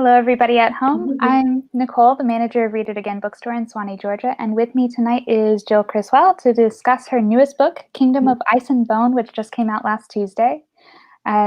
Hello, everybody at home. I'm Nicole, the manager of Read It Again Bookstore in Swanee, Georgia, and with me tonight is Jill Criswell to discuss her newest book, Kingdom of Ice and Bone, which just came out last Tuesday.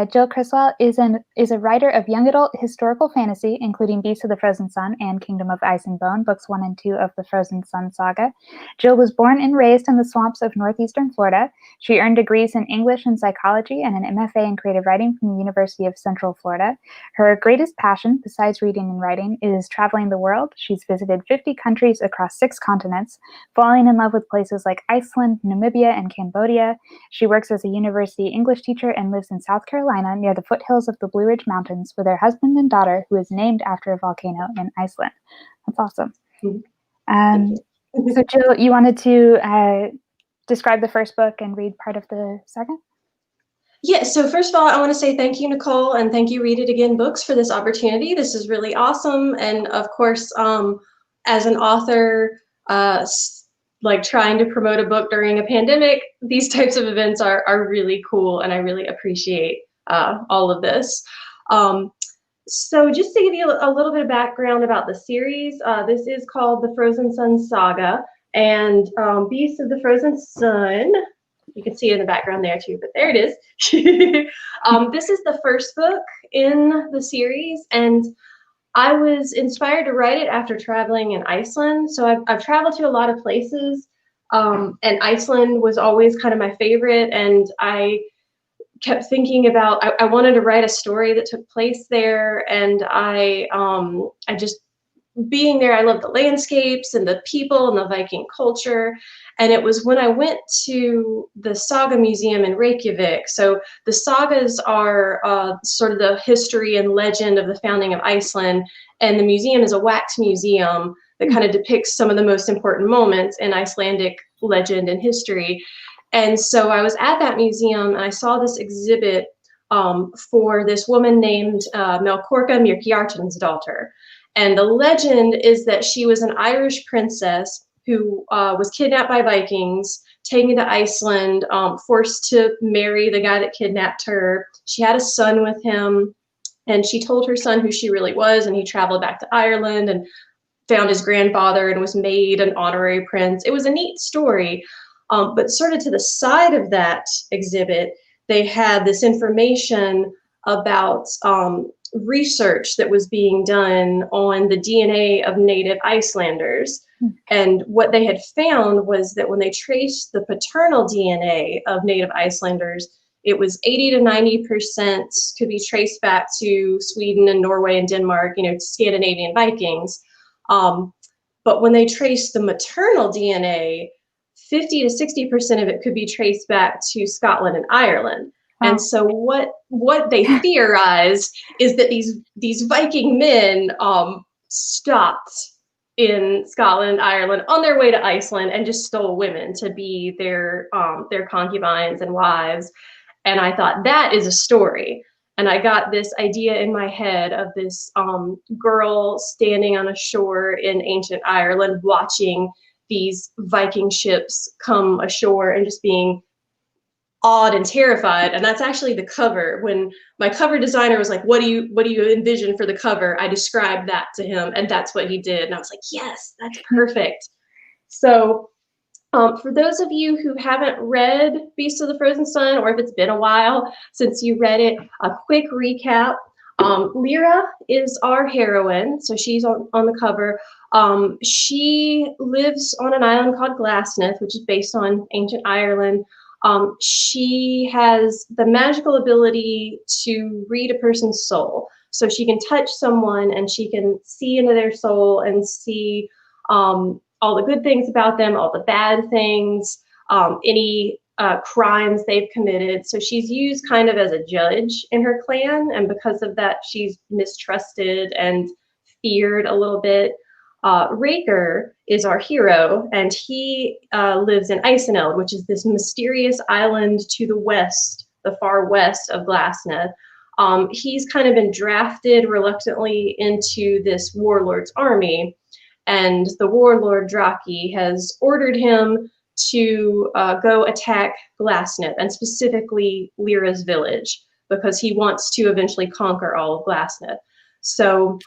Jill Criswell is a writer of young adult historical fantasy, including Beasts of the Frozen Sun and Kingdom of Ice and Bone, books 1 and 2 of the Frozen Sun saga. Jill was born and raised in the swamps of northeastern Florida. She earned degrees in English and psychology and an MFA in creative writing from the University of Central Florida. Her greatest passion, besides reading and writing, is traveling the world. She's visited 50 countries across 6 continents, falling in love with places like Iceland, Namibia, and Cambodia. She works as a university English teacher and lives in South Carolina near the foothills of the Blue Ridge Mountains with her husband and daughter, who is named after a volcano in Iceland. That's awesome. So Jill, you wanted to describe the first book and read part of the second? Yeah, so first of all, I want to say thank you, Nicole, and thank you, Read It Again Books, for this opportunity. This is really awesome. And of course, as an author, like trying to promote a book during a pandemic, these types of events are really cool, and I really appreciate all of this. So just to give you a little bit of background about the series, this is called the Frozen Sun Saga, and Beasts of the Frozen Sun, you can see it in the background there too, but there it is. This is the first book in the series, and I was inspired to write it after traveling in Iceland. So I've traveled to a lot of places, and Iceland was always kind of my favorite. And I kept thinking about, I wanted to write a story that took place there. And I just, being there, I love the landscapes and the people and the Viking culture. And it was when I went to the Saga Museum in Reykjavik. So the sagas are sort of the history and legend of the founding of Iceland. And the museum is a wax museum that kind of depicts some of the most important moments in Icelandic legend and history. And so I was at that museum and I saw this exhibit for this woman named Melkorka Myrkjartan's daughter. And the legend is that she was an Irish princess who was kidnapped by Vikings, taken to Iceland, forced to marry the guy that kidnapped her. She had a son with him, and she told her son who she really was, and he traveled back to Ireland and found his grandfather and was made an honorary prince. It was a neat story, but sort of to the side of that exhibit, they had this information about research that was being done on the DNA of native Icelanders. And what they had found was that when they traced the paternal DNA of native Icelanders, it was 80 to 90% could be traced back to Sweden and Norway and Denmark, you know, Scandinavian Vikings. But when they traced the maternal DNA, 50 to 60% of it could be traced back to Scotland and Ireland. Wow. And so what they theorized is that these Viking men stopped in Scotland, Ireland on their way to Iceland and just stole women to be their concubines and wives. And I thought, that is a story. And I got this idea in my head of this girl standing on a shore in ancient Ireland watching these Viking ships come ashore and just being awed and terrified. And that's actually the cover. When my cover designer was like, what do you envision for the cover? I described that to him, and that's what he did. And I was like, yes, that's perfect. So for those of you who haven't read Beasts of the Frozen Sun, or if it's been a while since you read it, a quick recap. Lira is our heroine, so she's on the cover. She lives on an island called Glasneth, which is based on ancient Ireland. She has the magical ability to read a person's soul. So she can touch someone and she can see into their soul and see all the good things about them, all the bad things, any crimes they've committed. So she's used kind of as a judge in her clan, and because of that, she's mistrusted and feared a little bit. Reyker is our hero, and he lives in Iceneld, which is this mysterious island to the west, the far west of Glasneth. He's kind of been drafted reluctantly into this warlord's army, and the warlord Draki has ordered him to go attack Glasneth, and specifically Lira's village, because he wants to eventually conquer all of Glasneth. So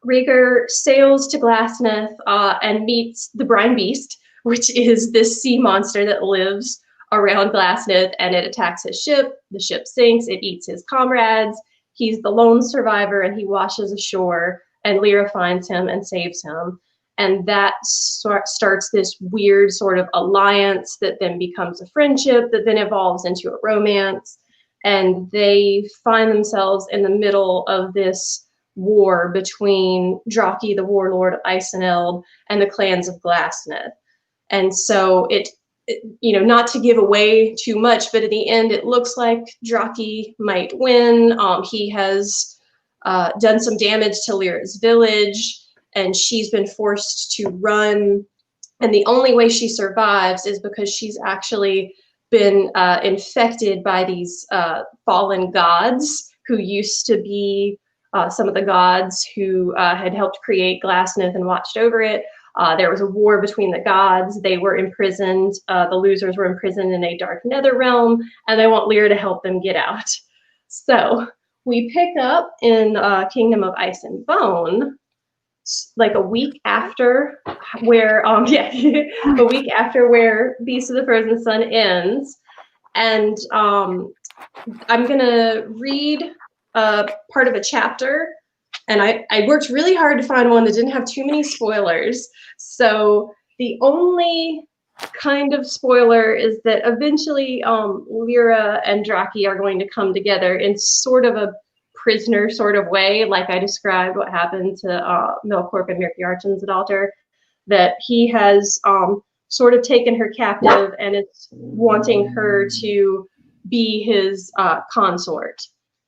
Reyker sails to Glassneth and meets the brine beast, which is this sea monster that lives around Glassneth, and it attacks his ship. The ship sinks, it eats his comrades. He's the lone survivor, and he washes ashore, and Lira finds him and saves him. And that starts this weird sort of alliance that then becomes a friendship that then evolves into a romance. And they find themselves in the middle of this war between Draki, the warlord of Exiled, and the clans of Glassneth. And so not to give away too much, but in the end, it looks like Draki might win. He has done some damage to Lyra's village, and she's been forced to run. And the only way she survives is because she's actually been infected by these fallen gods who used to be some of the gods who had helped create Glassneth and watched over it. There was a war between the gods. They were imprisoned. The losers were imprisoned in a dark nether realm, and they want Lyra to help them get out. So we pick up in Kingdom of Ice and Bone, like a week after where, a week after where Beast of the Frozen Sun ends. And I'm gonna read part of a chapter, and I worked really hard to find one that didn't have too many spoilers. So the only kind of spoiler is that eventually Lyra and Draki are going to come together in sort of a prisoner sort of way, like I described what happened to Melkorp and Mirkjartan's daughter, that he has sort of taken her captive and is wanting her to be his consort.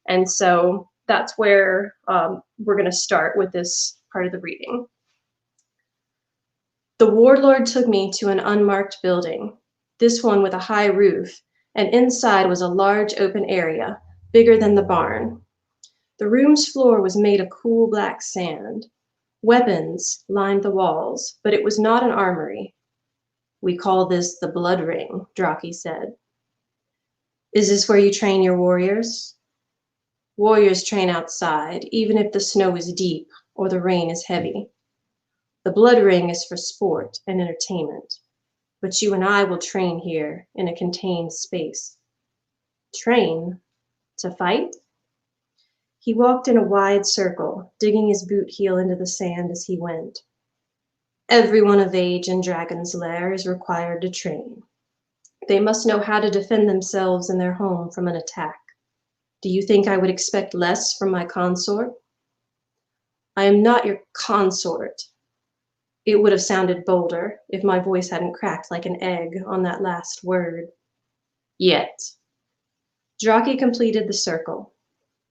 And so that's where we're going to start with this part of the reading. The warlord took me to an unmarked building, this one with a high roof, and inside was a large open area, bigger than the barn. The room's floor was made of cool black sand. Weapons lined the walls, but it was not an armory. We call this the blood ring, Draki said. Is this where you train your warriors? Warriors train outside, even if the snow is deep or the rain is heavy. The blood ring is for sport and entertainment, but you and I will train here in a contained space. Train? To fight? He walked in a wide circle, digging his boot heel into the sand as he went. Everyone of age in Dragon's Lair is required to train. They must know how to defend themselves and their home from an attack. Do you think I would expect less from my consort? I am not your consort. It would have sounded bolder if my voice hadn't cracked like an egg on that last word. Yet. Draki completed the circle.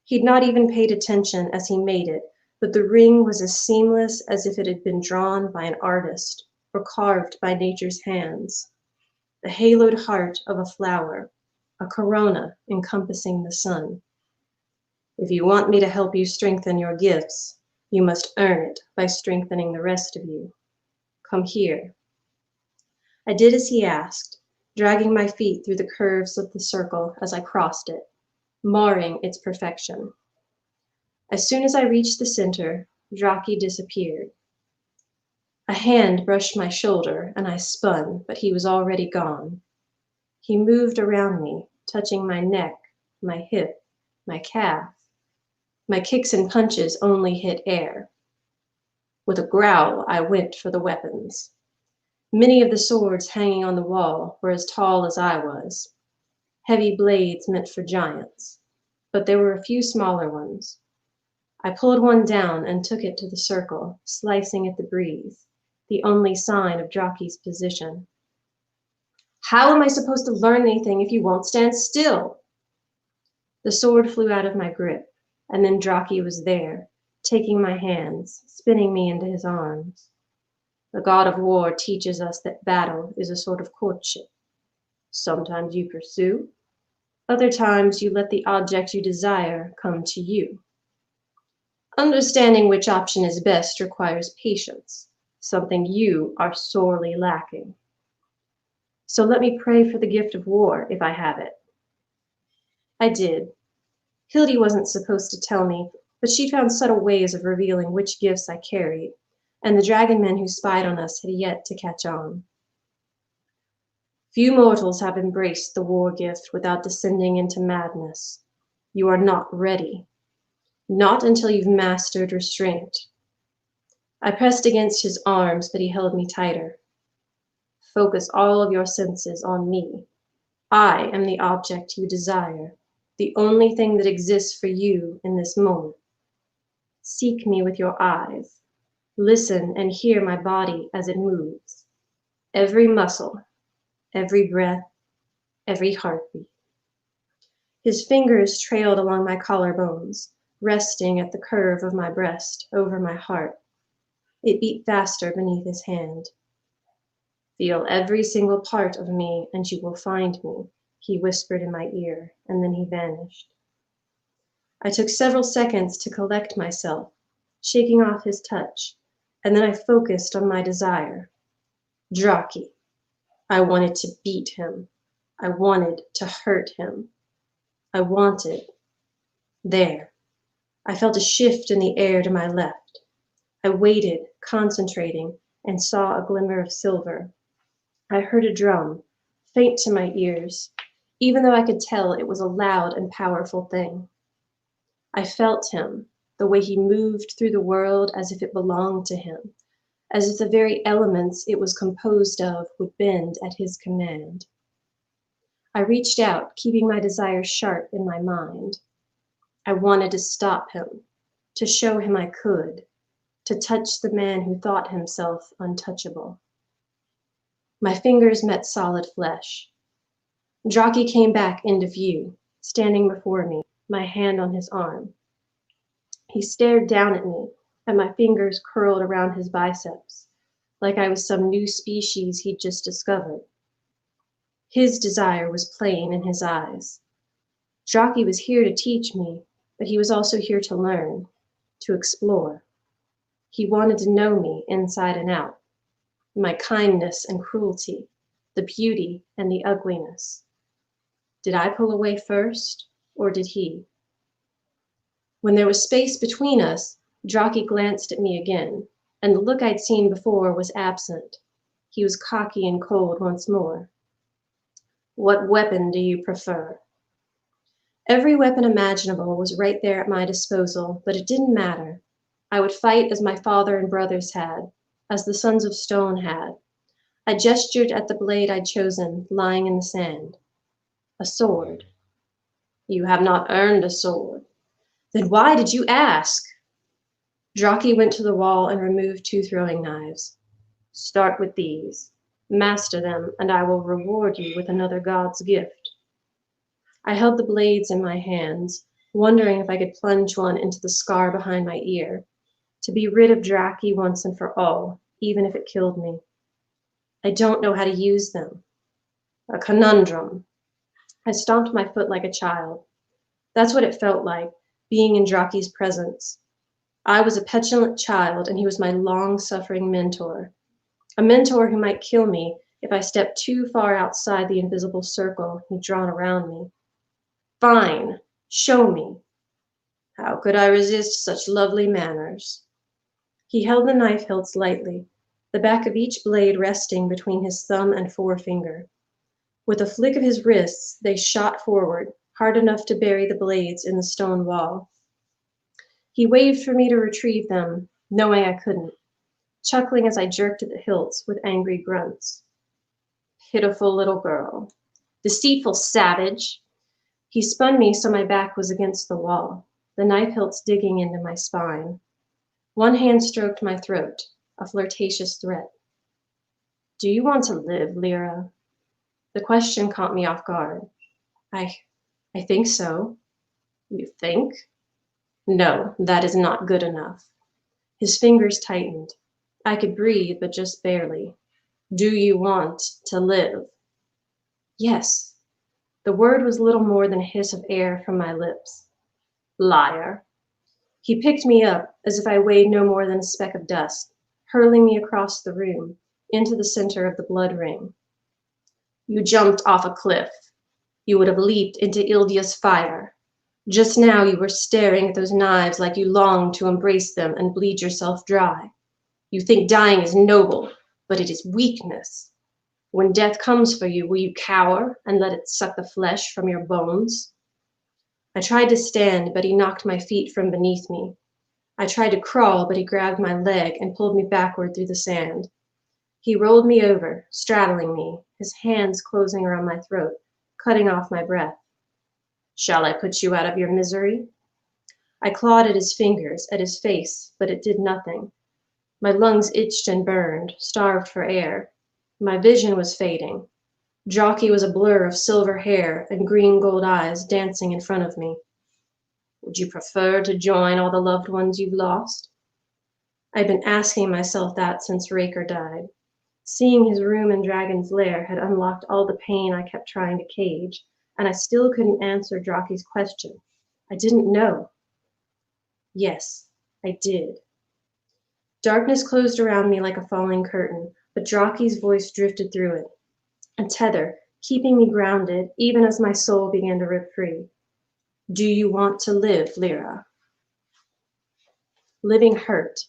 He'd not even paid attention as he made it, but the ring was as seamless as if it had been drawn by an artist or carved by nature's hands. The haloed heart of a flower, a corona encompassing the sun. If you want me to help you strengthen your gifts, you must earn it by strengthening the rest of you. Come here. I did as he asked, dragging my feet through the curves of the circle as I crossed it, marring its perfection. As soon as I reached the center, Draki disappeared. A hand brushed my shoulder and I spun, but he was already gone. He moved around me, touching my neck, my hip, my calf. My kicks and punches only hit air. With a growl, I went for the weapons. Many of the swords hanging on the wall were as tall as I was. Heavy blades meant for giants, but there were a few smaller ones. I pulled one down and took it to the circle, slicing at the breeze, the only sign of Draki's position. How am I supposed to learn anything if you won't stand still? The sword flew out of my grip, and then Draki was there, taking my hands, spinning me into his arms. The god of war teaches us that battle is a sort of courtship. Sometimes you pursue, other times you let the object you desire come to you. Understanding which option is best requires patience, something you are sorely lacking. So let me pray for the gift of war if I have it. I did. Hildy wasn't supposed to tell me, but she found subtle ways of revealing which gifts I carried, and the dragonmen who spied on us had yet to catch on. Few mortals have embraced the war gift without descending into madness. You are not ready. Not until you've mastered restraint. I pressed against his arms, but he held me tighter. Focus all of your senses on me. I am the object you desire, the only thing that exists for you in this moment. Seek me with your eyes. Listen and hear my body as it moves. Every muscle, every breath, every heartbeat. His fingers trailed along my collarbones, resting at the curve of my breast over my heart. It beat faster beneath his hand. Feel every single part of me and you will find me, he whispered in my ear, and then he vanished. I took several seconds to collect myself, shaking off his touch, and then I focused on my desire. Draki. I wanted to beat him. I wanted to hurt him. I wanted. There. I felt a shift in the air to my left. I waited, concentrating, and saw a glimmer of silver. I heard a drum, faint to my ears, even though I could tell it was a loud and powerful thing. I felt him, the way he moved through the world as if it belonged to him, as if the very elements it was composed of would bend at his command. I reached out, keeping my desire sharp in my mind. I wanted to stop him, to show him I could, to touch the man who thought himself untouchable. My fingers met solid flesh. Draki came back into view, standing before me, my hand on his arm. He stared down at me, and my fingers curled around his biceps, like I was some new species he'd just discovered. His desire was plain in his eyes. Draki was here to teach me, but he was also here to learn, to explore. He wanted to know me inside and out, my kindness and cruelty, the beauty and the ugliness. Did I pull away first, or did he? When there was space between us, Draki glanced at me again, and the look I'd seen before was absent. He was cocky and cold once more. What weapon do you prefer? Every weapon imaginable was right there at my disposal, but it didn't matter. I would fight as my father and brothers had, as the sons of stone had. I gestured at the blade I'd chosen, lying in the sand. A sword. You have not earned a sword. Then why did you ask? Draki went to the wall and removed 2 throwing knives. Start with these. Master them, and I will reward you with another god's gift. I held the blades in my hands, wondering if I could plunge one into the scar behind my ear, to be rid of Draki once and for all, even if it killed me. I don't know how to use them. A conundrum. I stomped my foot like a child. That's what it felt like, being in Draki's presence. I was a petulant child, and he was my long-suffering mentor. A mentor who might kill me if I stepped too far outside the invisible circle he'd drawn around me. Fine, show me. How could I resist such lovely manners? He held the knife hilts lightly, the back of each blade resting between his thumb and forefinger. With a flick of his wrists, they shot forward, hard enough to bury the blades in the stone wall. He waved for me to retrieve them, knowing I couldn't, chuckling as I jerked at the hilts with angry grunts. Pitiful little girl. Deceitful savage. He spun me so my back was against the wall, the knife hilts digging into my spine. One hand stroked my throat, a flirtatious threat. Do you want to live, Lira? The question caught me off guard. I think so. You think? No, that is not good enough. His fingers tightened. I could breathe, but just barely. Do you want to live? Yes. The word was little more than a hiss of air from my lips. Liar. He picked me up as if I weighed no more than a speck of dust, hurling me across the room, into the center of the blood ring. You jumped off a cliff. You would have leaped into Ildia's fire. Just now you were staring at those knives like you longed to embrace them and bleed yourself dry. You think dying is noble, but it is weakness. When death comes for you, will you cower and let it suck the flesh from your bones? I tried to stand, but he knocked my feet from beneath me. I tried to crawl, but he grabbed my leg and pulled me backward through the sand. He rolled me over, straddling me, his hands closing around my throat, cutting off my breath. Shall I put you out of your misery? I clawed at his fingers, at his face, but it did nothing. My lungs itched and burned, starved for air. My vision was fading. Jockey was a blur of silver hair and green gold eyes dancing in front of me. Would you prefer to join all the loved ones you've lost? I'd been asking myself that since Reyker died. Seeing his room in Dragon's Lair had unlocked all the pain I kept trying to cage, and I still couldn't answer Jockey's question. I didn't know. Yes, I did. Darkness closed around me like a falling curtain, but Jockey's voice drifted through it, a tether, keeping me grounded even as my soul began to rip free. Do you want to live, Lira? Living hurt.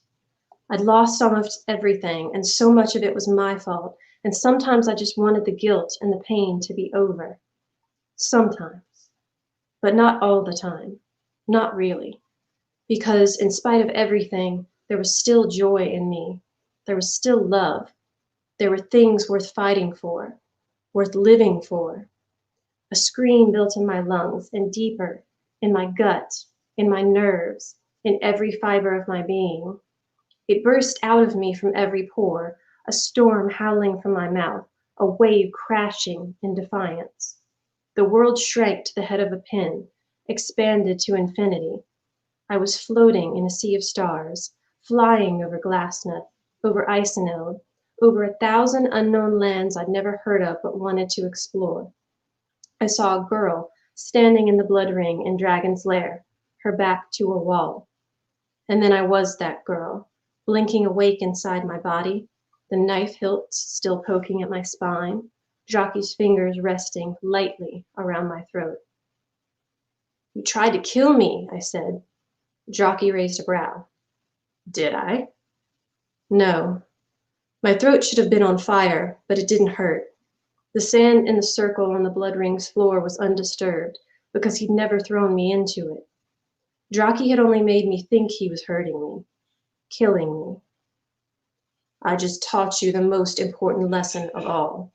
I'd lost almost everything, and so much of it was my fault, and sometimes I just wanted the guilt and the pain to be over. Sometimes. But not all the time. Not really. Because in spite of everything, there was still joy in me. There was still love. There were things worth fighting for, worth living for. A scream built in my lungs and deeper, in my gut, in my nerves, in every fiber of my being. It burst out of me from every pore, a storm howling from my mouth, a wave crashing in defiance. The world shrank to the head of a pin, expanded to infinity. I was floating in a sea of stars, flying over Glassneth, over Iseneld, over 1,000 unknown lands I'd never heard of but wanted to explore. I saw a girl standing in the blood ring in Dragon's Lair, her back to a wall. And then I was that girl, blinking awake inside my body, the knife hilts still poking at my spine, Jockey's fingers resting lightly around my throat. You tried to kill me, I said. Jockey raised a brow. Did I? No. My throat should have been on fire, but it didn't hurt. The sand in the circle on the blood ring's floor was undisturbed because he'd never thrown me into it. Jockey had only made me think he was hurting me, killing me. I just taught you the most important lesson of all.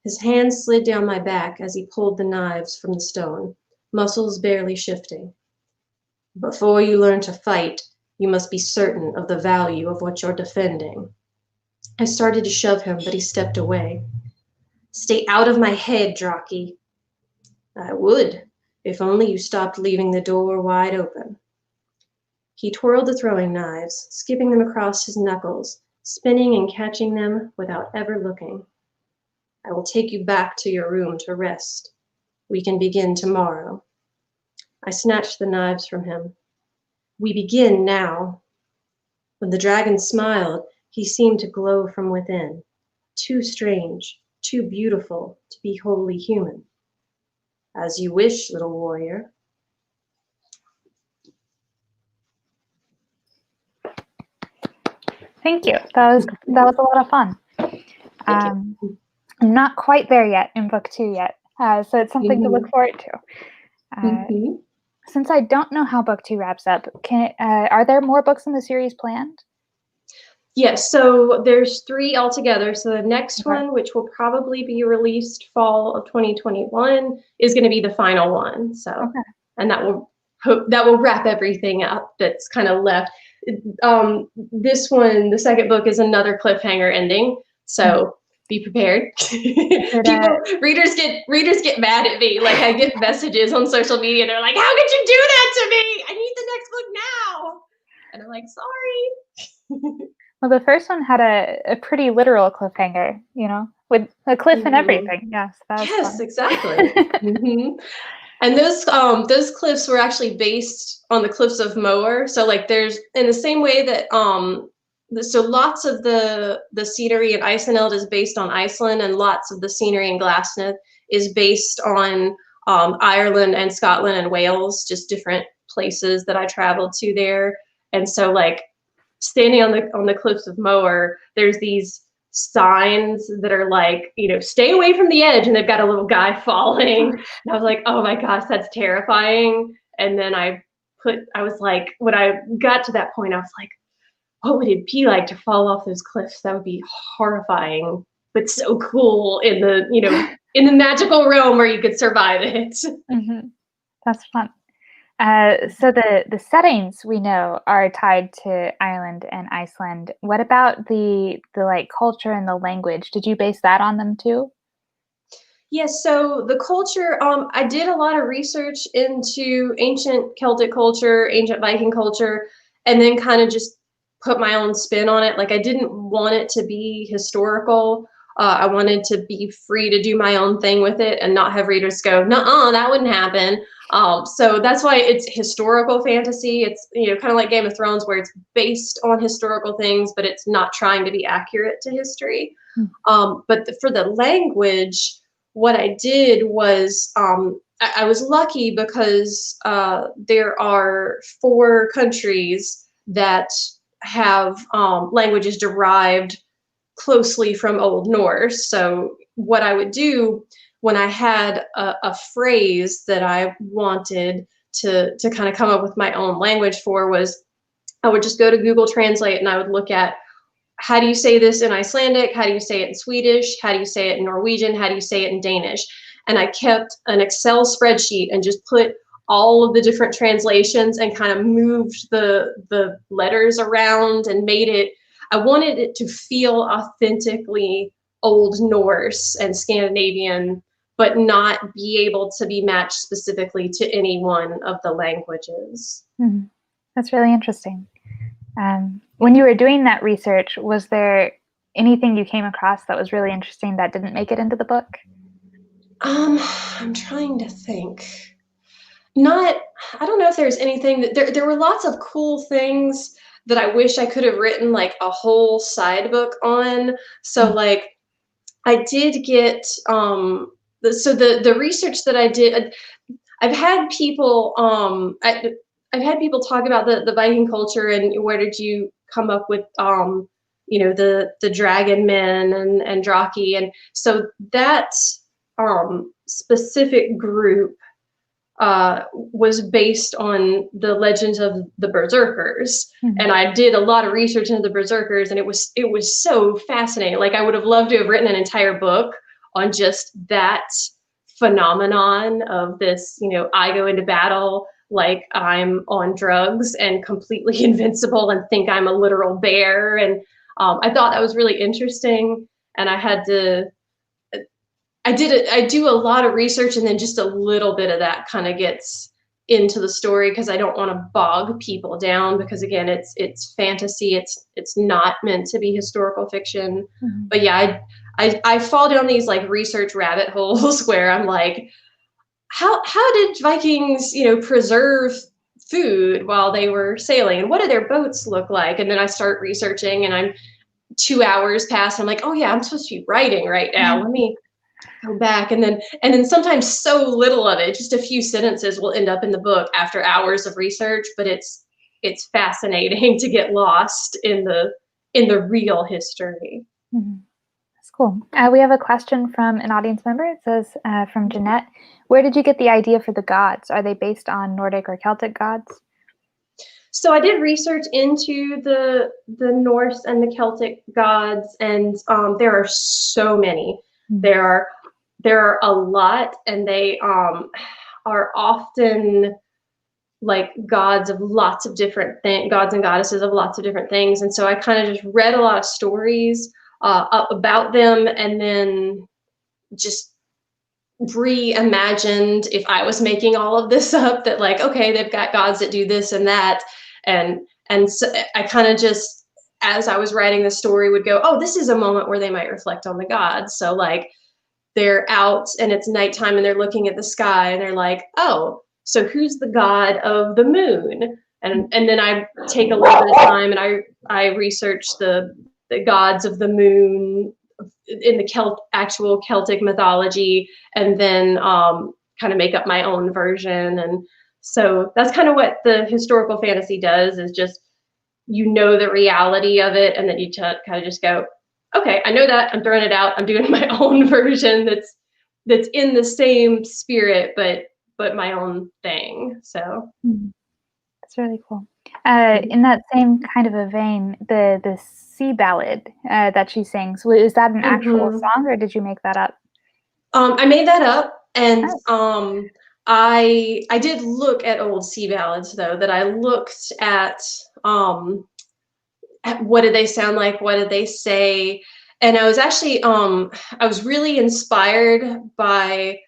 His hand slid down my back as he pulled the knives from the stone, muscles barely shifting. Before you learn to fight, you must be certain of the value of what you're defending. I started to shove him, but he stepped away. Stay out of my head, Jockey. I would, if only you stopped leaving the door wide open. He twirled the throwing knives, skipping them across his knuckles, spinning and catching them without ever looking. I will take you back to your room to rest. We can begin tomorrow. I snatched the knives from him. We begin now. When the dragon smiled, he seemed to glow from within. Too strange, too beautiful to be wholly human. As you wish, little warrior. Thank you. That was a lot of fun. I'm not quite there yet in book 2 yet, so it's something to look forward to. Since I don't know how book 2 wraps up, are there more books in the series planned? Yes, so there's 3 altogether. So the next one, which will probably be released fall of 2021, is going to be the final one. So, and that will wrap everything up that's kind of left. This one, the second book, is another cliffhanger ending. So be prepared. Readers get mad at me. Like, I get messages on social media. They're like, "How could you do that to me? I need the next book now." And I'm like, "Sorry." Well, the first one had a pretty literal cliffhanger, with a cliff and everything. Yes, that was fun. Exactly. And those cliffs were actually based on the cliffs of Moher. So like there's, in the same way that so lots of the scenery in Iseneld is based on Iceland, and lots of the scenery in Glassneth is based on Ireland and Scotland and Wales, just different places that I traveled to there. And so like standing on the cliffs of Moher, there's these signs that are like, you know, stay away from the edge, and they've got a little guy falling. And I was like, oh my gosh, that's terrifying. And then I was like, when I got to that point, I was like, what would it be like to fall off those cliffs? That would be horrifying, but so cool in the, you know, in the magical realm where you could survive it. Mm-hmm. That's fun. So the settings we know are tied to Ireland and Iceland. What about the like culture and the language? Did you base that on them too? Yes, so the culture, I did a lot of research into ancient Celtic culture, ancient Viking culture, and then kind of just put my own spin on it. Like I didn't want it to be historical. I wanted to be free to do my own thing with it and not have readers go, "Nuh-uh, that wouldn't happen." So that's why it's historical fantasy. It's, you know, kind of like Game of Thrones, where it's based on historical things, but it's not trying to be accurate to history. But for the language, what I did was I was lucky because there are 4 countries that have languages derived closely from Old Norse. So what I would do when I had a phrase that I wanted to kind of come up with my own language for was I would just go to Google Translate and I would look at, how do you say this in Icelandic? How do you say it in Swedish? How do you say it in Norwegian? How do you say it in Danish? And I kept an Excel spreadsheet and just put all of the different translations and kind of moved the letters around and made it, I wanted it to feel authentically Old Norse and Scandinavian, but not be able to be matched specifically to any one of the languages. Mm-hmm. That's really interesting. When you were doing that research, was there anything you came across that was really interesting that didn't make it into the book? I'm trying to think. I don't know if there's anything there were lots of cool things that I wish I could have written like a whole side book on. So like I did get the research that I did, I've had people I've had people talk about the Viking culture and where did you come up with you know, the Dragonmen and Draki, and so that specific group was based on the legends of the Berserkers. Mm-hmm. And I did a lot of research into the Berserkers, and it was so fascinating. Like I would have loved to have written an entire book on just that phenomenon of this, you know, I go into battle like I'm on drugs and completely invincible and think I'm a literal bear. And I thought that was really interesting. And I do a lot of research, and then just a little bit of that kind of gets into the story because I don't want to bog people down, because again, it's fantasy. It's not meant to be historical fiction. Mm-hmm. But yeah, I fall down these like research rabbit holes where I'm like, how did Vikings, you know, preserve food while they were sailing, and what do their boats look like? And then I start researching, and I'm 2 hours past. I'm like, oh yeah, I'm supposed to be writing right now. Let me go back, and then sometimes so little of it, just a few sentences, will end up in the book after hours of research. But it's fascinating to get lost in the real history. Mm-hmm. That's cool. We have a question from an audience member. It says from Jeanette, where did you get the idea for the gods? Are they based on Nordic or Celtic gods? So I did research into the Norse and the Celtic gods, and there are so many. Mm-hmm. There are a lot, and they are often like gods of lots of different things, gods and goddesses of lots of different things. And so I kind of just read a lot of stories about them, and then just reimagined, if I was making all of this up, that like, okay, they've got gods that do this and that. And so I kind of just, as I was writing the story, would go, oh, this is a moment where they might reflect on the gods. So like, they're out and it's nighttime and they're looking at the sky and they're like, oh, so who's the god of the moon? And then I take a little bit of time and I research the gods of the moon in the actual Celtic mythology, and then kind of make up my own version. And so that's kind of what the historical fantasy does, is just, you know, the reality of it, and then you kind of just go, okay, I know that, I'm throwing it out, I'm doing my own version that's in the same spirit, but my own thing. So that's really cool. In that same kind of a vein, the Sea Ballad that she sings, is that an actual song, or did you make that up? I made that up, and I did look at old Sea Ballads, though, that I looked at what did they sound like, what did they say, and I was actually I was really inspired by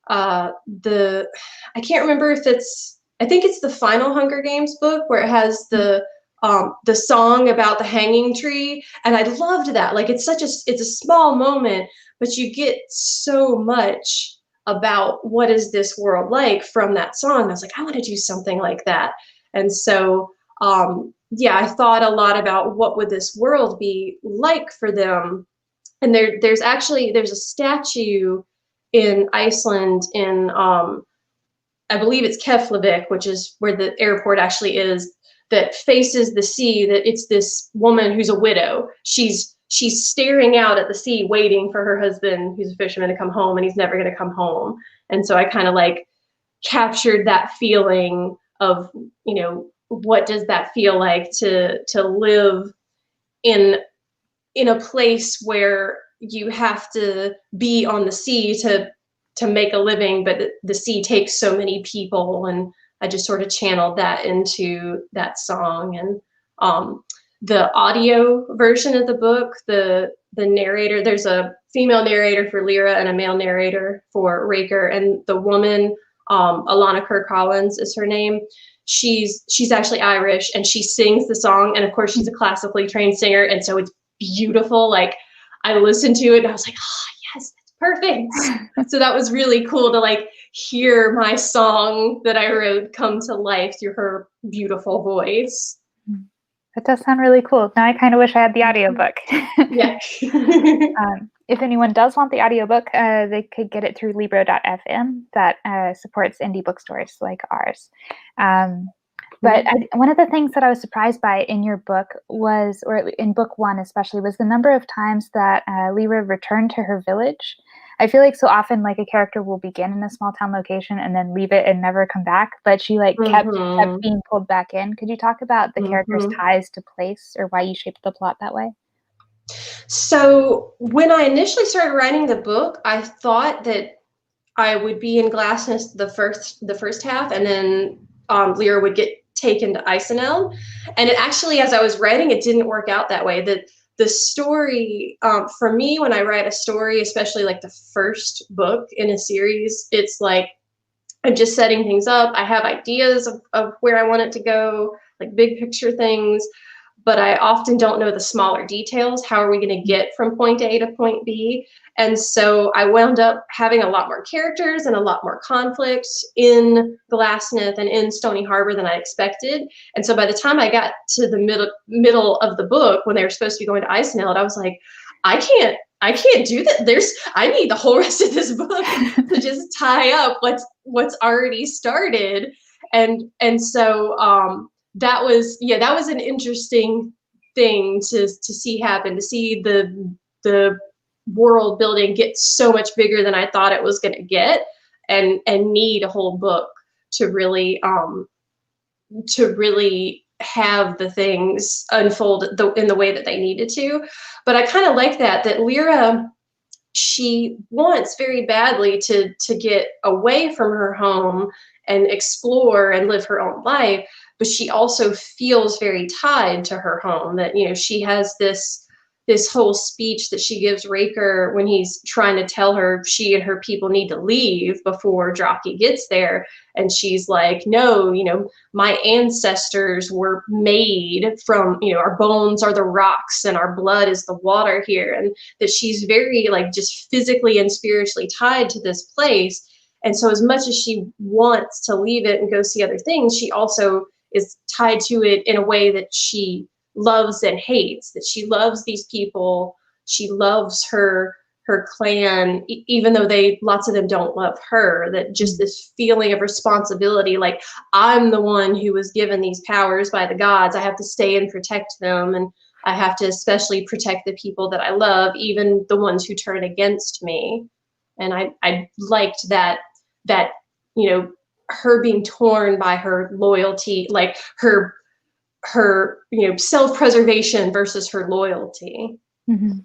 the, I can't remember if it's, I think it's the final Hunger Games book where it has the song about the hanging tree, and I loved that. Like, it's a small moment, but you get so much about what is this world like from that song. I was like, I want to do something like that. And so yeah, I thought a lot about what would this world be like for them. And there's a statue in Iceland, in I believe it's Keflavik, which is where the airport actually is, that faces the sea. That it's this woman who's a widow. She's staring out at the sea, waiting for her husband, who's a fisherman, to come home, and he's never going to come home. And so I kind of like captured that feeling of, you know, what does that feel like to live in a place where you have to be on the sea to make a living, but the sea takes so many people. And I just sort of channeled that into that song. And the audio version of the book, the narrator, there's a female narrator for Lira and a male narrator for Reyker, and the woman, Alana Kerr-Collins is her name. She's actually Irish, and she sings the song, and of course she's a classically trained singer, and so it's beautiful. Like, I listened to it and I was like, oh yes, that's perfect. So that was really cool to like hear my song that I wrote come to life through her beautiful voice. That does sound really cool. Now I kind of wish I had the audiobook. Yeah. If anyone does want the audiobook, they could get it through Libro.fm that supports indie bookstores like ours. But one of the things that I was surprised by in your book was, or in book one especially, was the number of times that Lira returned to her village. I feel like so often, like, a character will begin in a small town location and then leave it and never come back, but she like kept being pulled back in. Could you talk about the character's ties to place, or why you shaped the plot that way? So when I initially started writing the book, I thought that I would be in Glassness the first half, and then Lira would get taken to Eiseneld. And it actually, as I was writing, it didn't work out that way. The story, for me, when I write a story, especially like the first book in a series, it's like I'm just setting things up. I have ideas of where I want it to go, like big picture things, but I often don't know the smaller details. How are we going to get from point A to point B? And so I wound up having a lot more characters and a lot more conflict in Glassness and in Stony Harbor than I expected. And so by the time I got to the middle of the book, when they were supposed to be going to Eiseneld, I was like, I can't do that. I need the whole rest of this book to just tie up what's already started. And so that was an interesting thing to see happen, to see the world building get so much bigger than I thought it was going to get, and need a whole book to really have the things unfold in the way that they needed to. But I kind of like that Lira, she wants very badly to get away from her home and explore and live her own life, but she also feels very tied to her home. That, you know, she has this whole speech that she gives Reyker when he's trying to tell her she and her people need to leave before Draki gets there. And she's like, no, you know, my ancestors were made from, you know, our bones are the rocks and our blood is the water here. And that she's very, like, just physically and spiritually tied to this place. And so as much as she wants to leave it and go see other things, she also is tied to it in a way that she loves and hates. That she loves these people, she loves her her clan, even though lots of them don't love her, that just this feeling of responsibility, like I'm the one who was given these powers by the gods. I have to stay and protect them, and I have to especially protect the people that I love, even the ones who turn against me. And I liked that, you know, her being torn by her loyalty, like her you know, self-preservation versus her loyalty. Mm-hmm.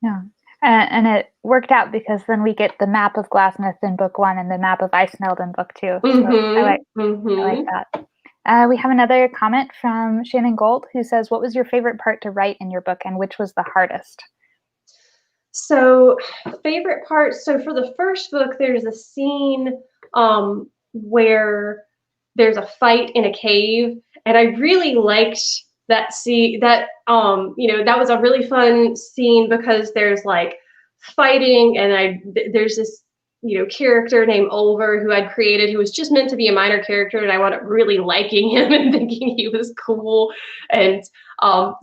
Yeah. And it worked out because then we get the map of Glassmith in book 1 and the map of Iceneld in book 2. So I like that. We have another comment from Shannon Gold who says, what was your favorite part to write in your book and which was the hardest? So favorite part, so for the first book, there's a scene where there's a fight in a cave, and I really liked that scene. That you know, that was a really fun scene because there's like fighting, and there's this, you know, character named Oliver who I'd created, who was just meant to be a minor character, and I wound up really liking him and thinking he was cool. And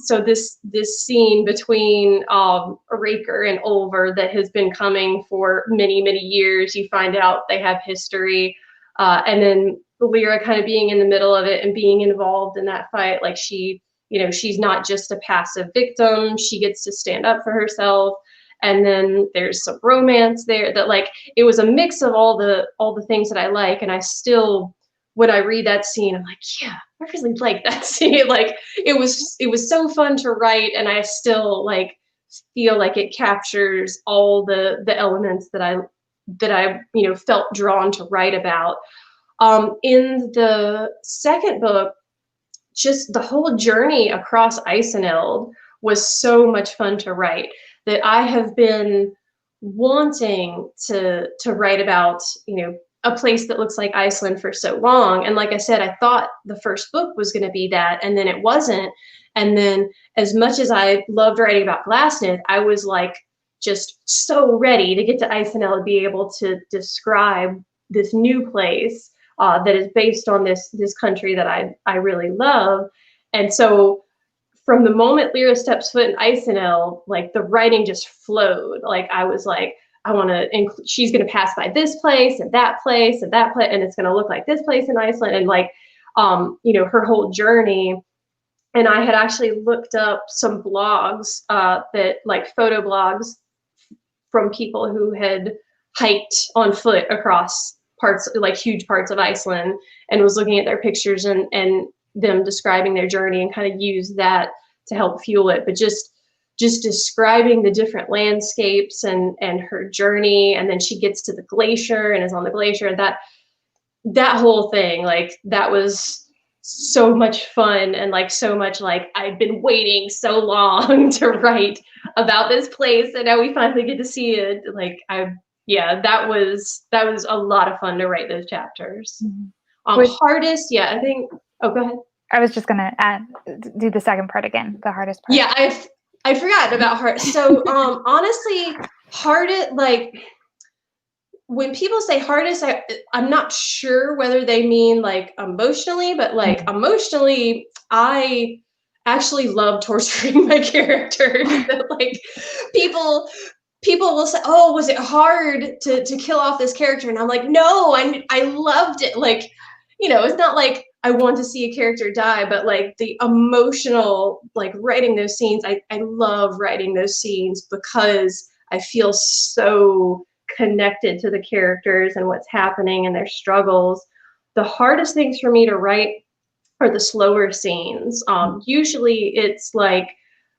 so this scene between Reyker and Oliver that has been coming for many, many years, you find out they have history, and then Lira kind of being in the middle of it and being involved in that fight, like she, you know, she's not just a passive victim, she gets to stand up for herself. And then there's some romance there, that like it was a mix of all the things that I like. And I still, when I read that scene, I'm like, yeah, I really like that scene. Like it was so fun to write, and I still like feel like it captures all the elements that I you know, felt drawn to write about. In the second book, just the whole journey across Iceneld was so much fun to write, that I have been wanting to write about, you know, a place that looks like Iceland for so long. And like I said, I thought the first book was going to be that, and then it wasn't. And then as much as I loved writing about Glassnith, I was like just so ready to get to Iceneld and be able to describe this new place that is based on this country that I really love. And so from the moment Lira steps foot in Iceneld, like the writing just flowed. Like I was like, I want to include, she's going to pass by this place and that place and that place, and it's going to look like this place in Iceland, and like, you know, her whole journey. And I had actually looked up some blogs that, like photo blogs from people who had hiked on foot across parts, like huge parts of Iceland, and was looking at their pictures and them describing their journey, and kind of use that to help fuel it. But just describing the different landscapes and her journey, and then she gets to the glacier and is on the glacier, and that whole thing, like that was so much fun, and like so much like I've been waiting so long to write about this place, and now we finally get to see it. Like yeah, that was a lot of fun to write those chapters. Hardest, yeah, I think. Oh, go ahead. I was just gonna do the second part again, the hardest part. Yeah, I forgot about her. So honestly, hardest, like when people say hardest, I'm not sure whether they mean like emotionally, but like emotionally, I actually love torturing my characters. That like people will say, oh, was it hard to kill off this character? And I'm like, no, I loved it. Like, you know, it's not like I want to see a character die, but like the emotional, like writing those scenes, I love writing those scenes because I feel so connected to the characters and what's happening and their struggles. The hardest things for me to write are the slower scenes. Usually it's like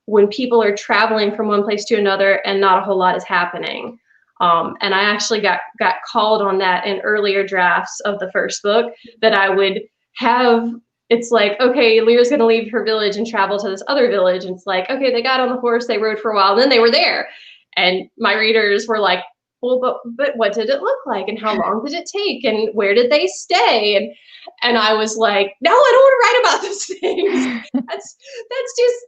when people are traveling from one place to another and not a whole lot is happening. And I actually got called on that in earlier drafts of the first book, that I would have, it's like, okay, Lyra's going to leave her village and travel to this other village. And it's like, okay, they got on the horse, they rode for a while, and then they were there. And my readers were like, well, but what did it look like? And how long did it take? And where did they stay? And I was like, no, I don't want to write about those things.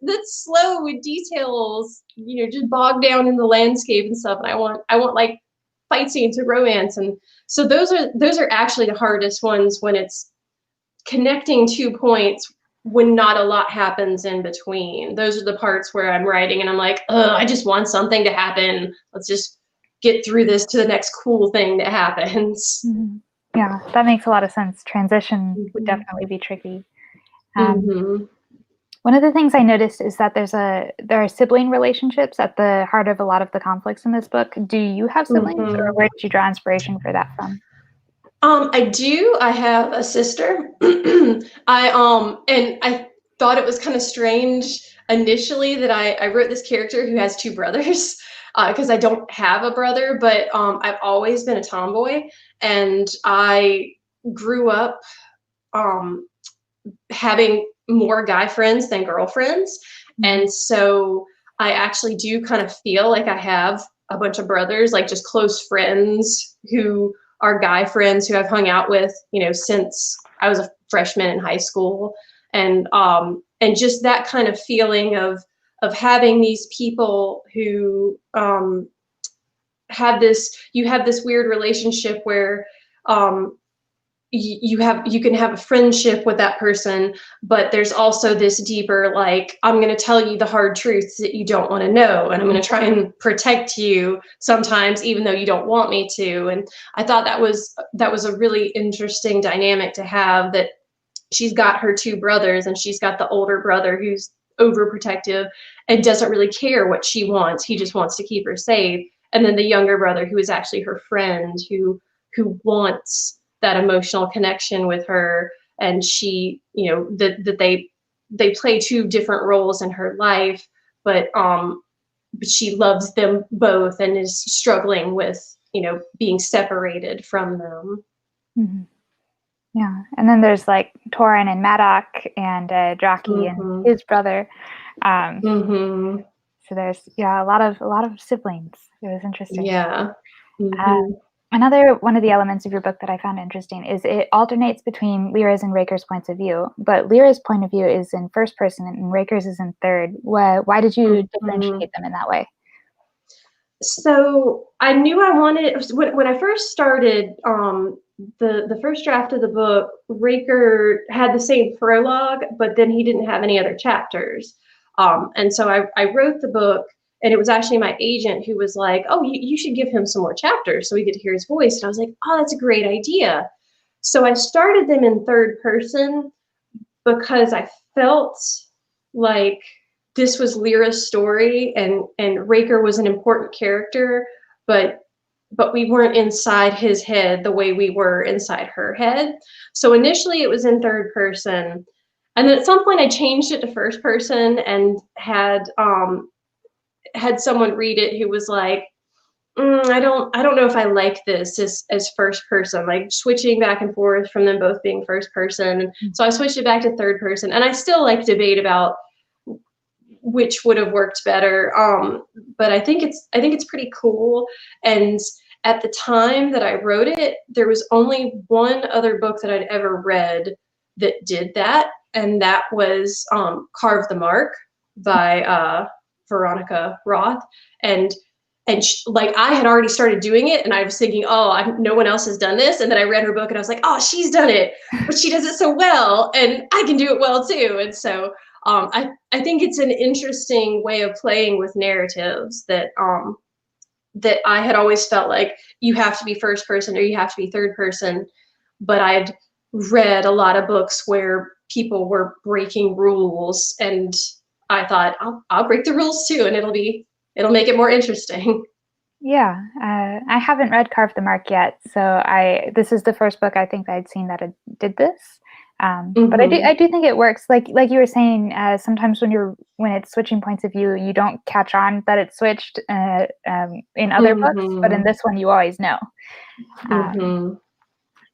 that's slow with details, you know, just bogged down in the landscape and stuff. And I want like fight scenes and romance. And so those are actually the hardest ones, when it's connecting 2 points when not a lot happens in between. Those are the parts where I'm writing and I'm like, oh, I just want something to happen. Let's just get through this to the next cool thing that happens. Mm-hmm. Yeah, that makes a lot of sense. Transition would Mm-hmm. definitely be tricky. Mm-hmm. One of the things I noticed is that there are sibling relationships at the heart of a lot of the conflicts in this book. Do you have siblings, or Mm-hmm. where did you draw inspiration for that from? I do. I have a sister. And I thought it was kind of strange initially that I wrote this character who has two brothers, because I don't have a brother, but I've always been a tomboy, and I grew up um, having more guy friends than girlfriends, and so I actually do kind of feel like I have a bunch of brothers, like just close friends who are guy friends who I've hung out with, since I was a freshman in high school, and just that kind of feeling of having these people who you have this weird relationship where um, you can have a friendship with that person, but there's also this deeper, like, I'm going to tell you the hard truths that you don't want to know, and I'm going to try and protect you sometimes even though you don't want me to. And I thought that was a really interesting dynamic to have, that she's got her two brothers and she's got the older brother who's overprotective and doesn't really care what she wants. He just wants to keep her safe. And then the younger brother, who is actually her friend, who wants that emotional connection with her, and she, that they play two different roles in her life, but she loves them both and is struggling with, being separated from them. Mm-hmm. Yeah, and then there's like Torin and Maddock and Jockey and Mm-hmm. his brother. Mm-hmm. So there's a lot of siblings. It was interesting. Yeah. Uh, Mm-hmm. Another one of the elements of your book that I found interesting is it alternates between Lira's and Reyker's points of view, but Lira's point of view is in first person and Reyker's is in third. Why did you differentiate them in that way? So I knew I wanted, when I first started the first draft of the book, Reyker had the same prologue, but then he didn't have any other chapters. And so I wrote the book, and it was actually my agent who was like, oh, you should give him some more chapters so we get to hear his voice. And I was like, oh, that's a great idea. So I started them in third person because I felt like this was Lira's story, and Reyker was an important character, but we weren't inside his head the way we were inside her head. So initially it was in third person, and then at some point I changed it to first person, and had someone read it who was like, I don't know if I like this as first person, like switching back and forth from them both being first person. So I switched it back to third person, and I still like debate about which would have worked better. But I think it's pretty cool. And at the time that I wrote it, there was only one other book that I'd ever read that did that, and that was Carve the Mark by Veronica Roth. And like, I had already started doing it, and I was thinking, oh, no one else has done this. And then I read her book and I was like, oh, she's done it, but she does it so well, and I can do it well too. And so I think it's an interesting way of playing with narratives that I had always felt like you have to be first person or you have to be third person. But I'd read a lot of books where people were breaking rules, and I thought, I'll break the rules too, and it'll make it more interesting. Yeah, I haven't read Carve the Mark yet, so this is the first book I think I'd seen that it did this. But I do think it works. Like you were saying, sometimes when it's switching points of view, you don't catch on that it's switched in other books, but in this one, you always know.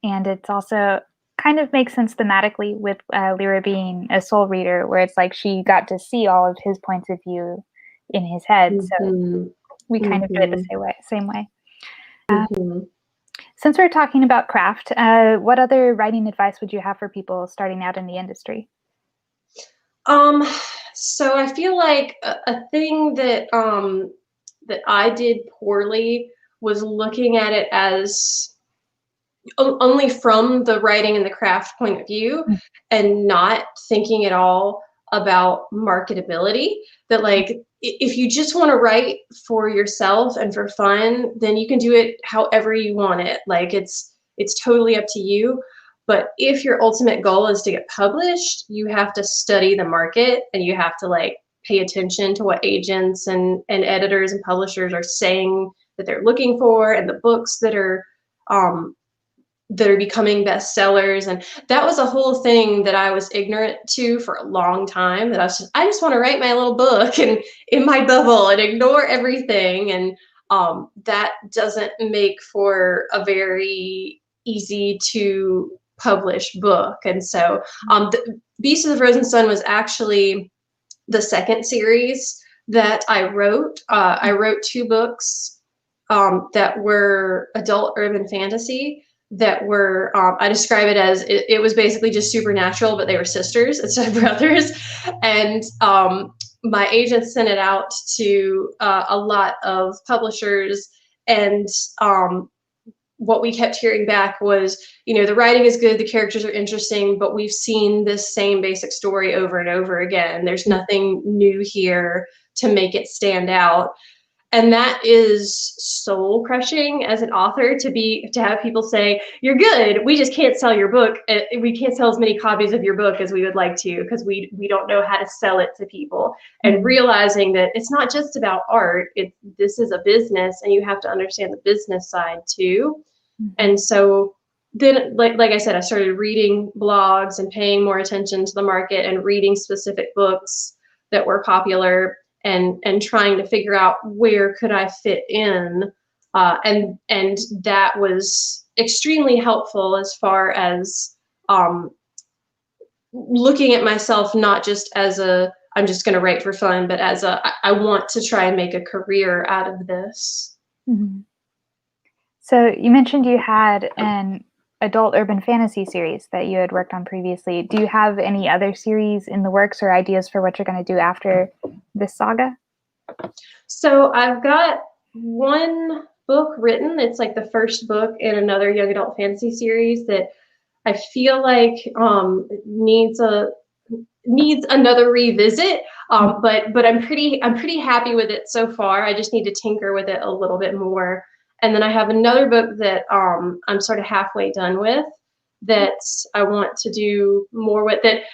And it's also kind of makes sense thematically with Lira being a soul reader, where it's like she got to see all of his points of view in his head. So we kind of do it the same way. Since we're talking about craft, what other writing advice would you have for people starting out in the industry? So I feel like a thing that I did poorly was looking at it as only from the writing and the craft point of view, and not thinking at all about marketability. That like, if you just want to write for yourself and for fun, then you can do it however you want it. Like it's totally up to you. But if your ultimate goal is to get published, you have to study the market, and you have to like pay attention to what agents and editors and publishers are saying that they're looking for, and the books that are becoming bestsellers. And that was a whole thing that I was ignorant to for a long time, that I just want to write my little book and in my bubble and ignore everything. And that doesn't make for a very easy to publish book. And so the Beast of the Frozen Sun was actually the second series that I wrote. I wrote 2 books that were adult urban fantasy, that were, I describe it as, it was basically just supernatural, but they were sisters instead of brothers. And my agent sent it out to a lot of publishers, and what we kept hearing back was, the writing is good, the characters are interesting, but we've seen this same basic story over and over again. There's nothing new here to make it stand out. And that is soul crushing as an author, to have people say, you're good, we just can't sell your book. We can't sell as many copies of your book as we would like to, because we don't know how to sell it to people. And realizing that it's not just about art, this is a business, and you have to understand the business side too. And so then, like I said, I started reading blogs and paying more attention to the market and reading specific books that were popular, and trying to figure out where could I fit in. And that was extremely helpful as far as looking at myself, not just as I'm just going to write for fun, but as I want to try and make a career out of this. Mm-hmm. So you mentioned you had an adult urban fantasy series that you had worked on previously. Do you have any other series in the works, or ideas for what you're going to do after this saga? So I've got 1 book written. It's like the first book in another young adult fantasy series that I feel like needs another revisit. But I'm pretty happy with it so far. I just need to tinker with it a little bit more. And then I have another book that I'm sort of halfway done with, that I want to do more with. That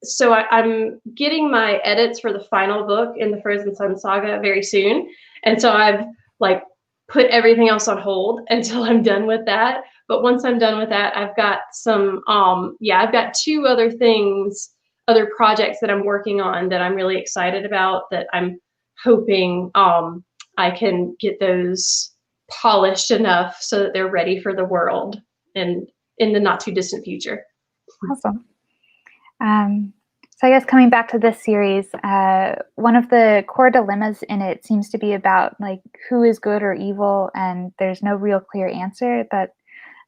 so I'm getting my edits for the final book in the Frozen Sun saga very soon. And so I've like put everything else on hold until I'm done with that. But once I'm done with that, I've got some, I've got 2 other other projects that I'm working on that I'm really excited about, that I'm hoping I can get those polished enough so that they're ready for the world and in the not too distant future. Awesome. So I guess coming back to this series, one of the core dilemmas in it seems to be about like who is good or evil, and there's no real clear answer that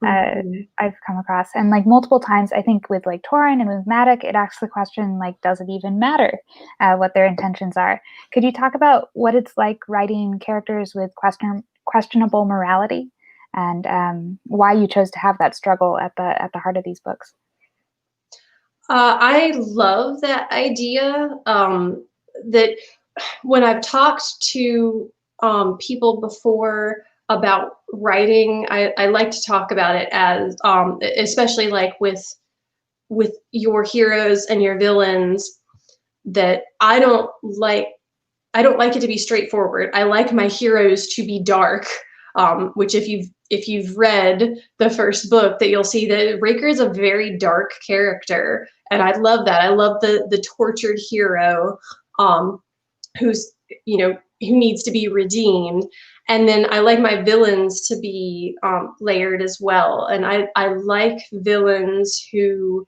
I've come across. And like multiple times, I think with like Tauren and with Madoc, it asks the question like, does it even matter what their intentions are? Could you talk about what it's like writing characters with questionable morality, and why you chose to have that struggle at the heart of these books? I love that idea. That when I've talked to people before about writing, I like to talk about it as, especially like with your heroes and your villains, that I don't like it to be straightforward. I like my heroes to be dark, which if you've read the first book, that you'll see that Reyker is a very dark character. And I love that. I love the tortured hero who's, who needs to be redeemed. And then I like my villains to be layered as well. And I like villains who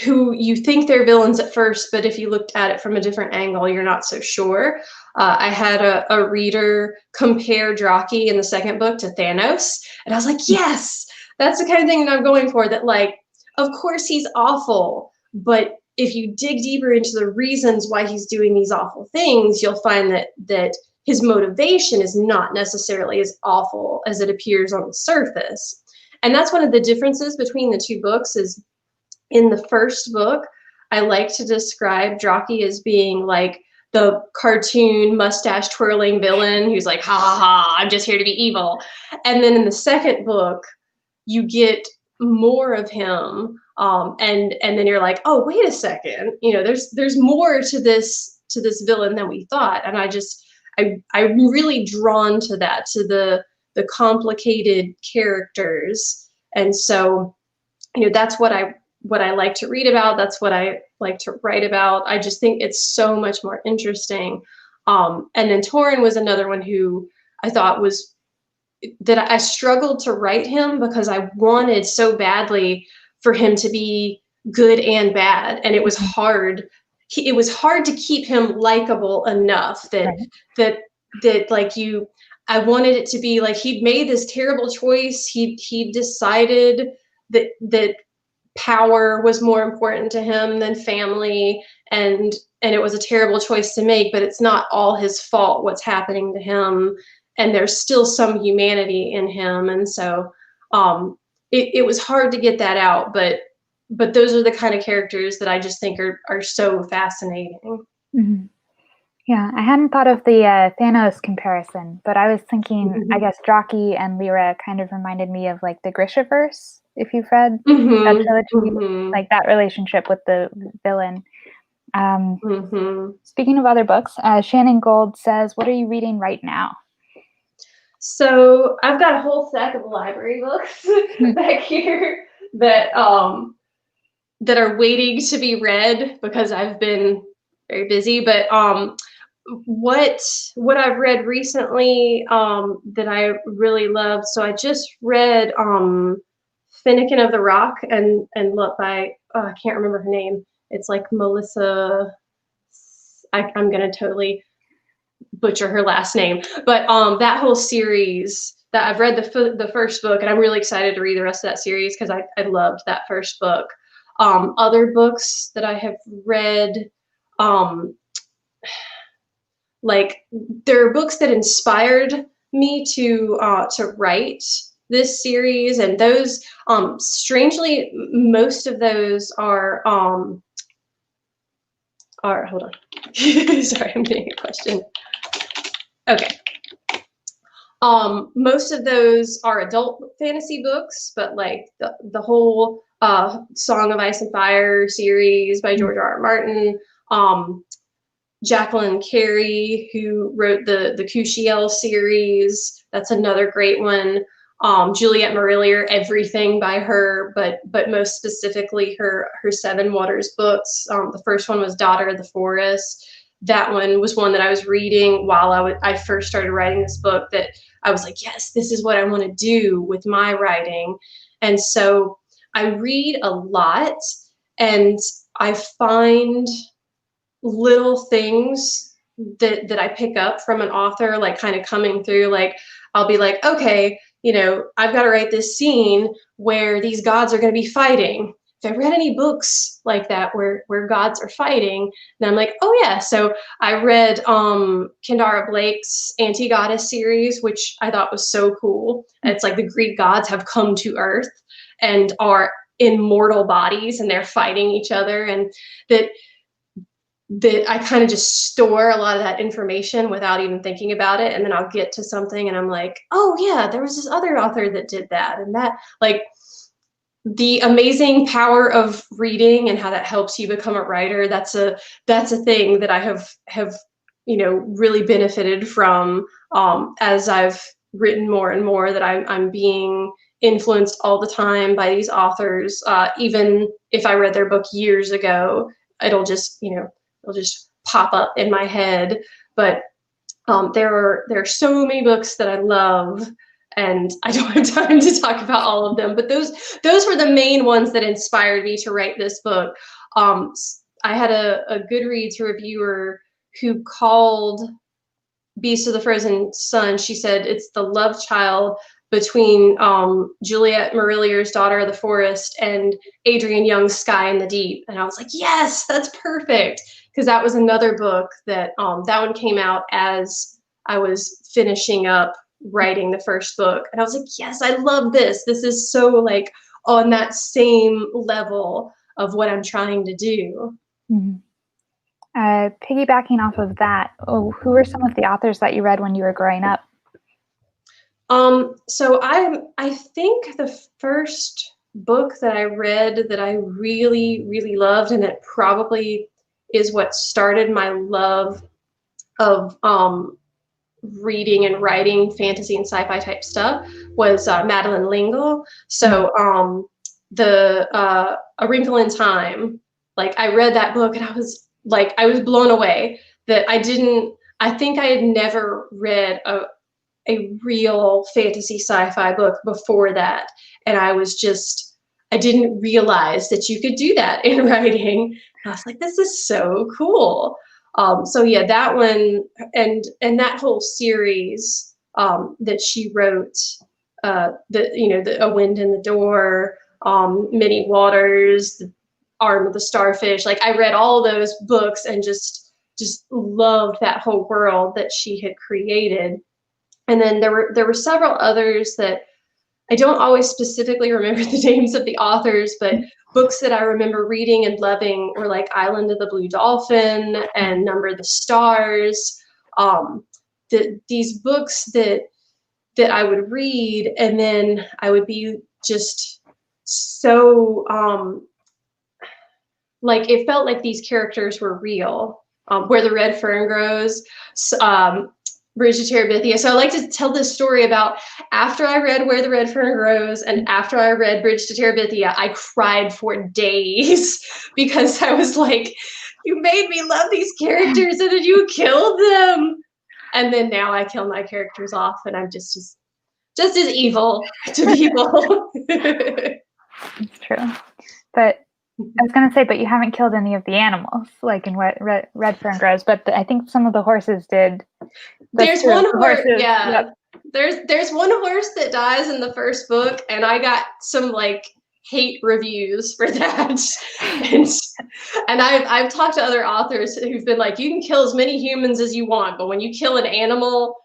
you think they're villains at first, but if you looked at it from a different angle, you're not so sure. I had a reader compare Draki in the second book to Thanos, and I was like, yes, that's the kind of thing that I'm going for. That like, of course he's awful, but if you dig deeper into the reasons why he's doing these awful things, you'll find that his motivation is not necessarily as awful as it appears on the surface. And that's one of the differences between the two books. Is in the first book, I like to describe Draki as being like the cartoon mustache twirling villain who's like, ha ha ha, I'm just here to be evil. And then in the second book, you get more of him, and then you're like, oh, wait a second, there's more to this villain than we thought. And I'm really drawn to that, to the complicated characters. And so, that's what I like to read about. That's what I like to write about. I just think it's so much more interesting. And then Torin was another one who I thought was that I struggled to write him because I wanted so badly for him to be good and bad. And it was hard. It was hard to keep him likable enough that I wanted it to be like he'd made this terrible choice. He decided that power was more important to him than family, and it was a terrible choice to make, but it's not all his fault what's happening to him, and there's still some humanity in him. And so it was hard to get that out, but those are the kind of characters that I just think are so fascinating. Mm-hmm. Yeah, I hadn't thought of the Thanos comparison, but I was thinking, I guess Draki and Lira kind of reminded me of like the Grishaverse, if you've read that trilogy, like that relationship with the villain. Speaking of other books, Shannon Gold says, what are you reading right now? So I've got a whole stack of library books back here that are waiting to be read because I've been very busy. But what I've read recently that I really love. So I just read Finnegan of the Rock and look by I can't remember her name. It's like Melissa. I'm gonna totally butcher her last name, but that whole series that I've read the first book, and I'm really excited to read the rest of that series because I loved that first book. Other books that I have read, like there are books that inspired me to write this series, and those strangely most of those are hold on. Sorry, I'm getting a question. Okay. Most of those are adult fantasy books, but like the whole Song of Ice and Fire series by George R.R. Martin, Jacqueline Carey, who wrote the Cushiel series, that's another great one. Juliette Marillier, everything by her, but most specifically her Seven Waters books. The first one was Daughter of the Forest. That one was one that I was reading while I first started writing this book, that I was like, yes, this is what I want to do with my writing. And so I read a lot, and I find little things that I pick up from an author, like kind of coming through. Like I'll be like, okay, I've got to write this scene where these gods are going to be fighting. If I read any books like that where gods are fighting, then I'm like, oh yeah. So I read Kendara Blake's Anti-Goddess series, which I thought was so cool. It's like the Greek gods have come to Earth and are in mortal bodies, and they're fighting each other, and that I kind of just store a lot of that information without even thinking about it. And then I'll get to something and I'm like, oh yeah, there was this other author that did that. And that, like, the amazing power of reading and how that helps you become a writer. That's a thing that I have really benefited from as I've written more and more, that I'm being influenced all the time by these authors. Even if I read their book years ago, it'll just pop up in my head. But there are so many books that I love, and I don't have time to talk about all of them, but those were the main ones that inspired me to write this book. I had a Goodreads reviewer who called Beast of the Frozen Sun, she said it's the love child between Juliette Marillier's Daughter of the Forest and Adrienne Young's Sky in the Deep. And I was like, yes, that's perfect. Because that was another book that that one came out as I was finishing up writing the first book. And I was like, yes, I love this. This is so like on that same level of what I'm trying to do. Mm-hmm. Piggybacking off of that, who were some of the authors that you read when you were growing up? So I think the first book that I read that I really, really loved, and it probably is what started my love of reading and writing fantasy and sci-fi type stuff, was Madeleine L'Engle. So A Wrinkle in Time, like I read that book and I was blown away that I think I had never read a real fantasy sci-fi book before that. And I didn't realize that you could do that in writing. I was like, this is so cool. So yeah, that one and that whole series that she wrote, A Wind in the Door, Many Waters, The Arm of the Starfish. Like I read all those books and just loved that whole world that she had created. And then there were several others that I don't always specifically remember the names of the authors, but books that I remember reading and loving were like Island of the Blue Dolphin and Number of the Stars. These books that I would read, and then I would be just so like it felt like these characters were real. Where the Red Fern Grows, Bridge to Terabithia. So I like to tell this story about after I read Where the Red Fern Grows and after I read Bridge to Terabithia, I cried for days because I was like, you made me love these characters and then you killed them. And then now I kill my characters off and I'm just as evil to people. It's true. But I was going to say, but you haven't killed any of the animals, like in Red Fern Grows, but I think some of the horses did. There's one horse, yeah. Yep. There's one horse that dies in the first book, and I got some like hate reviews for that. and I've talked to other authors who've been like, you can kill as many humans as you want, but when you kill an animal,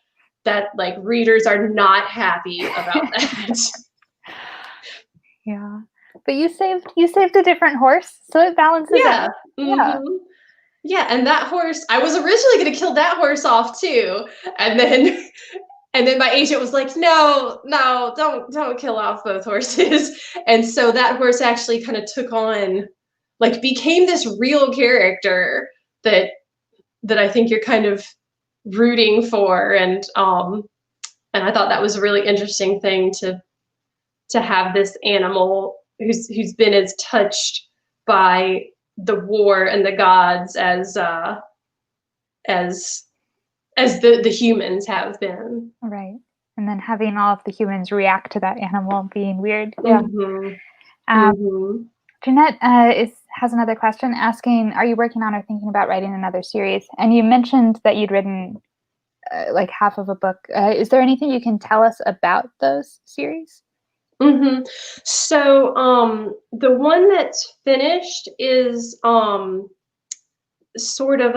that like readers are not happy about that. Yeah. But you saved a different horse, so it balances out. Yeah. Yeah, and that horse, I was originally going to kill that horse off too, and then my agent was like, no, don't kill off both horses. And so that horse actually kind of took on, like, became this real character that I think you're kind of rooting for, and I thought that was a really interesting thing to have this animal who's been as touched by the war and the gods as the humans have been. Right. And then having all of the humans react to that animal being weird. Yeah. Jeanette has another question asking, are you working on or thinking about writing another series? And you mentioned that you'd written like half of a book. Is there anything you can tell us about those series? So the one that's finished is sort of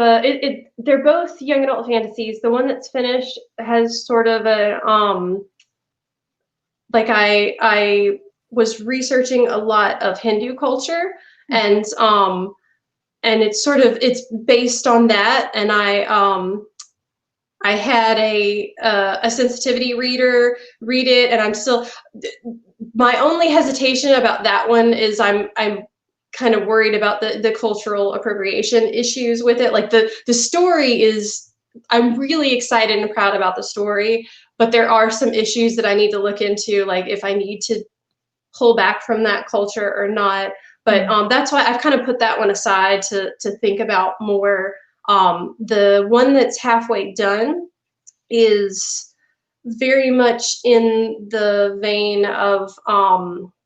they're both young adult fantasies. The one that's finished has sort of a like I was researching a lot of Hindu culture, and it's based on that, and I had a sensitivity reader read it, and I'm still, my only hesitation about that one is I'm kind of worried about the cultural appropriation issues with it. Like the story is, I'm really excited and proud about the story, but there are some issues that I need to look into, like if I need to pull back from that culture or not. But that's why I've kind of put that one aside to think about more. The one that's halfway done is very much in the vein of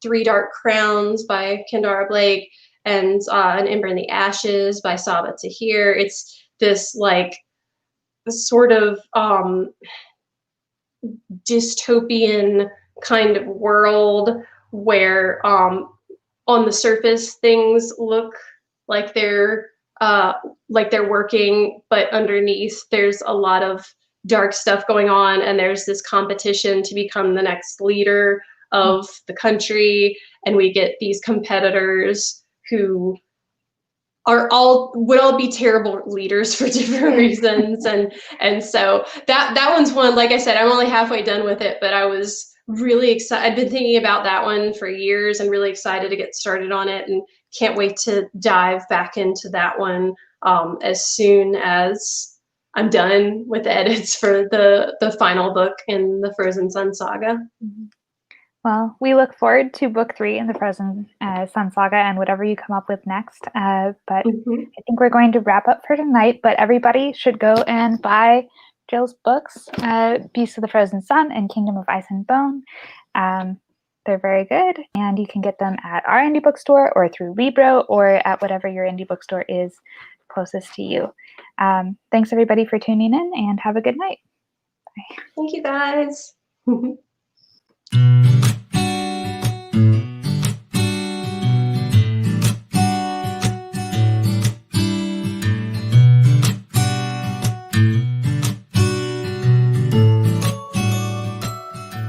Three Dark Crowns by Kendara Blake and An Ember in the Ashes by Saba Tahir. It's this like sort of dystopian kind of world where on the surface things look like they're working, but underneath there's a lot of dark stuff going on, and there's this competition to become the next leader of the country, and we get these competitors who would all be terrible leaders for different reasons, and so that one's one. Like I said, I'm only halfway done with it, but I was really excited. I've been thinking about that one for years and really excited to get started on it, and can't wait to dive back into that one as soon as I'm done with the edits for the final book in the Frozen Sun saga. Well, we look forward to book 3 in the Frozen Sun saga and whatever you come up with next. But I think we're going to wrap up for tonight. But everybody should go and buy Jill's books, Beast of the Frozen Sun and Kingdom of Ice and Bone. They're very good, and you can get them at our indie bookstore or through Libro or at whatever your indie bookstore is closest to you. Thanks everybody for tuning in, and have a good night. Bye. Thank you guys.